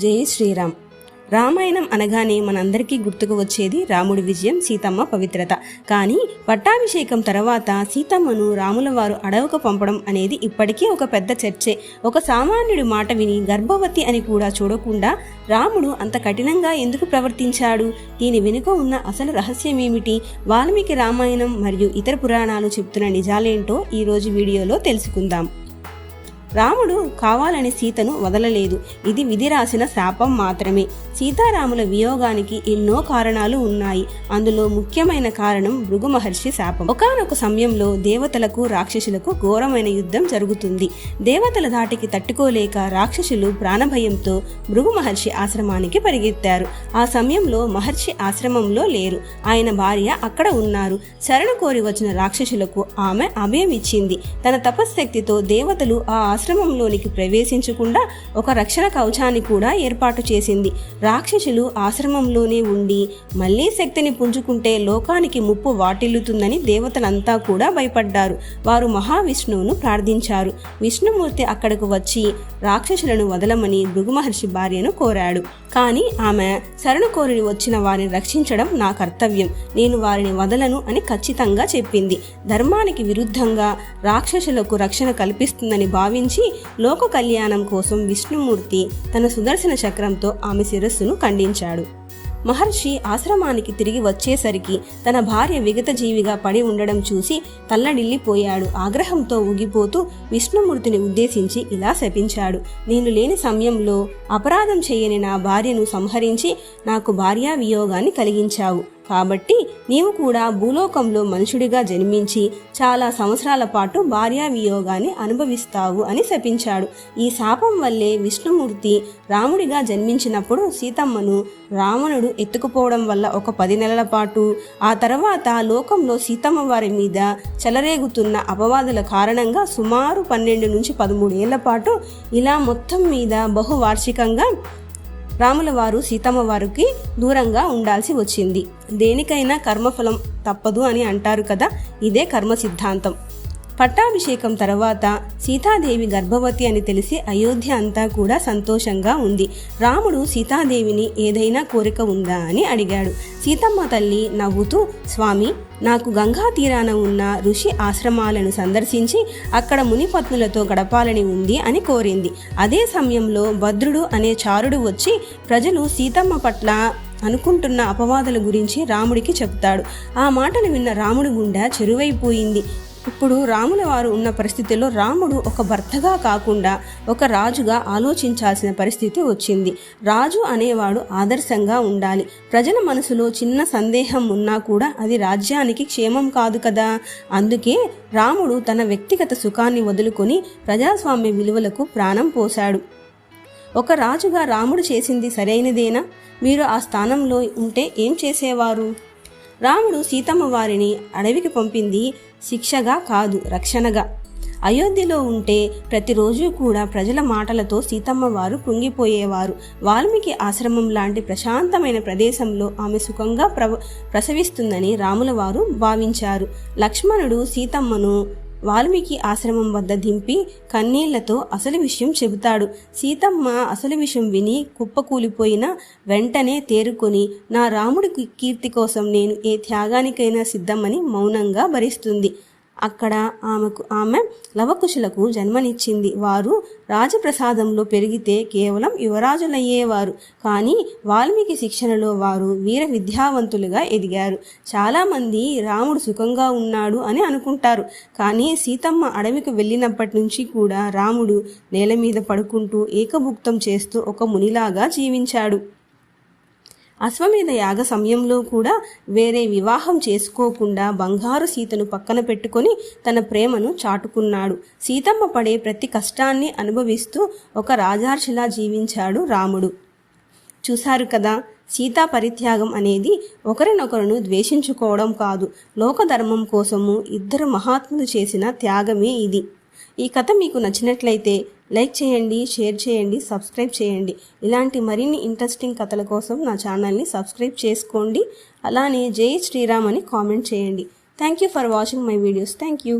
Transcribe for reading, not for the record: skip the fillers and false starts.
జై శ్రీరామ్. రామాయణం అనగానే మనందరికీ గుర్తుకు వచ్చేది రాముడి విజయం, సీతమ్మ పవిత్రత. కానీ పట్టాభిషేకం తర్వాత సీతమ్మను రాముల వారు అడవుకు పంపడం అనేది ఇప్పటికీ ఒక పెద్ద చర్చే. ఒక సామాన్యుడి మాట విని గర్భవతి అని కూడా చూడకుండా రాముడు అంత కఠినంగా ఎందుకు ప్రవర్తించాడు? దీని వెనుక ఉన్న అసలు రహస్యమేమిటి? వాల్మీకి రామాయణం మరియు ఇతర పురాణాలు చెప్తున్న నిజాలేంటో ఈరోజు వీడియోలో తెలుసుకుందాం. రాముడు కావాలని సీతను వదలలేదు. ఇది విధి రాసిన శాపం మాత్రమే. సీతారాముల వియోగానికి ఎన్నో కారణాలు ఉన్నాయి. అందులో ముఖ్యమైన కారణం భృగు మహర్షి శాపం. ఒకానొక సమయంలో దేవతలకు రాక్షసులకు ఘోరమైన యుద్ధం జరుగుతుంది. దేవతల ధాటికి తట్టుకోలేక రాక్షసులు ప్రాణభయంతో భృగు మహర్షి ఆశ్రమానికి పరిగెత్తారు. ఆ సమయంలో మహర్షి ఆశ్రమంలో లేరు. ఆయన భార్య అక్కడ ఉన్నారు. శరణు కోరి వచ్చిన రాక్షసులకు ఆమె అభయం ఇచ్చింది. తన తపశ్శక్తితో దేవతలు ఆ ఆశ్రమంలోనికి ప్రవేశించకుండా ఒక రక్షణ కవచాన్ని కూడా ఏర్పాటు చేసింది. రాక్షసులు ఆశ్రమంలోనే ఉండి మళ్లీ శక్తిని పుంజుకుంటే లోకానికి ముప్పు వాటిల్లుతుందని దేవతలంతా కూడా భయపడ్డారు. వారు మహావిష్ణువును ప్రార్థించారు. విష్ణుమూర్తి అక్కడకు వచ్చి రాక్షసులను వదలమని భృగు మహర్షి భార్యను కోరాడు. కానీ ఆమె శరణు కోరి వచ్చిన వారిని రక్షించడం నా కర్తవ్యం, నేను వారిని వదలను అని ఖచ్చితంగా చెప్పింది. ధర్మానికి విరుద్ధంగా రాక్షసులకు రక్షణ కల్పిస్తుందని భావించి లోక కళ్యాణం కోసం విష్ణుమూర్తి తన సుదర్శన చక్రంతో ఆమె శిరస్సును ఖండించాడు. మహర్షి ఆశ్రమానికి తిరిగి వచ్చేసరికి తన భార్య విగత జీవిగా పడి ఉండడం చూసి తల్లడిల్లిపోయాడు. ఆగ్రహంతో ఊగిపోతూ విష్ణుమూర్తిని ఉద్దేశించి ఇలా శపించాడు. నేను లేని సమయంలో అపరాధం చేయని నా భార్యను సంహరించి నాకు భార్యా వియోగాన్ని కలిగించావు. కాబట్టి నీవు కూడా భూలోకంలో మనుషుడిగా జన్మించి చాలా సంవత్సరాల పాటు భార్యా వియోగాన్ని అనుభవిస్తావు అని శపించాడు. ఈ శాపం వల్లే విష్ణుమూర్తి రాముడిగా జన్మించినప్పుడు సీతమ్మను రావణుడు ఎత్తుకుపోవడం వల్ల ఒక 10 నెలల పాటు, ఆ తర్వాత లోకంలో సీతమ్మ వారి మీద చెలరేగుతున్న అపవాదుల కారణంగా సుమారు 12 నుంచి 13 ఏళ్ల పాటు ఇలా మొత్తం మీద బహువార్షికంగా రాముల వారు సీతమ్మ వారికి దూరంగా ఉండాల్సి వచ్చింది. దేనికైనా కర్మఫలం తప్పదు అని అంటారు కదా, ఇదే కర్మ సిద్ధాంతం. పట్టాభిషేకం తర్వాత సీతాదేవి గర్భవతి అని తెలిసి అయోధ్య అంతా కూడా సంతోషంగా ఉంది. రాముడు సీతాదేవిని ఏదైనా కోరిక ఉందా అని అడిగాడు. సీతమ్మ తల్లి నవ్వుతూ, స్వామి, నాకు గంగా తీరాన ఉన్న ఋషి ఆశ్రమాలను సందర్శించి అక్కడ మునిపత్నులతో గడపాలని ఉంది అని కోరింది. అదే సమయంలో భద్రుడు అనే చారుడు వచ్చి ప్రజలు సీతమ్మ పట్ల అనుకుంటున్న అపవాదుల గురించి రాముడికి చెప్తాడు. ఆ మాటలు విన్న రాముడి గుండె చెరువైపోయింది. ఇప్పుడు రాముల వారు ఉన్న పరిస్థితిలో రాముడు ఒక భర్తగా కాకుండా ఒక రాజుగా ఆలోచించాల్సిన పరిస్థితి వచ్చింది. రాజు అనేవాడు ఆదర్శంగా ఉండాలి. ప్రజల మనసులో చిన్న సందేహం ఉన్నా కూడా అది రాజ్యానికి క్షేమం కాదు కదా. అందుకే రాముడు తన వ్యక్తిగత సుఖాన్ని వదులుకొని ప్రజాస్వామ్య విలువలకు ప్రాణం పోశాడు. ఒక రాజుగా రాముడు చేసింది సరైనదేనా? మీరు ఆ స్థానంలో ఉంటే ఏం చేసేవారు? రాముడు సీతమ్మ వారిని అడవికి పంపింది శిక్షగా కాదు, రక్షణగా. అయోధ్యలో ఉంటే ప్రతిరోజు కూడా ప్రజల మాటలతో సీతమ్మ వారు కృంగిపోయేవారు. వాల్మీకి ఆశ్రమం లాంటి ప్రశాంతమైన ప్రదేశంలో ఆమె సుఖంగా ప్రసవిస్తుందని రాముల వారు భావించారు. లక్ష్మణుడు సీతమ్మను వాల్మీకి ఆశ్రమం వద్ద దింపి కన్నీళ్లతో అసలు విషయం చెబుతాడు. సీతమ్మ అసలు విషయం విని కుప్పకూలిపోయిన వెంటనే తేరుకొని నా రాముడి కీర్తి కోసం నేను ఏ త్యాగానికైనా సిద్ధమని మౌనంగా భరిస్తుంది. అక్కడ ఆమె లవకుశులకు జన్మనిచ్చింది. వారు రాజప్రసాదంలో పెరిగితే కేవలం యువరాజులయ్యేవారు. కానీ వాల్మీకి శిక్షణలో వారు వీర విద్యావంతులుగా ఎదిగారు. చాలామంది రాముడు సుఖంగా ఉన్నాడు అని అనుకుంటారు. కానీ సీతమ్మ అడవికి వెళ్ళినప్పటి నుంచి కూడా రాముడు నేల మీద పడుకుంటూ ఏకభుక్తం చేస్తూ ఒక మునిలాగా జీవించాడు. అశ్వమేధ యాగ సమయంలో కూడా వేరే వివాహం చేసుకోకుండా బంగారు సీతను పక్కన పెట్టుకొని తన ప్రేమను చాటుకున్నాడు. సీతమ్మ పడే ప్రతి కష్టాన్ని అనుభవిస్తూ ఒక రాజర్షిలా జీవించాడు రాముడు. చూశారు కదా, సీతా పరిత్యాగం అనేది ఒకరినొకరును ద్వేషించుకోవడం కాదు, లోకధర్మం కోసము ఇద్దరు మహాత్ములు చేసిన త్యాగమే ఇది. ఈ కథ మీకు నచ్చినట్లయితే లైక్ చేయండి, షేర్ చేయండి, సబ్స్క్రైబ్ చేయండి. ఇలాంటి మరిన్ని ఇంట్రెస్టింగ్ కథల కోసం నా ఛానల్ని సబ్స్క్రైబ్ చేసుకోండి. అలానే జై శ్రీరామ్ అని కామెంట్ చేయండి. Thank you for watching my videos. Thank you.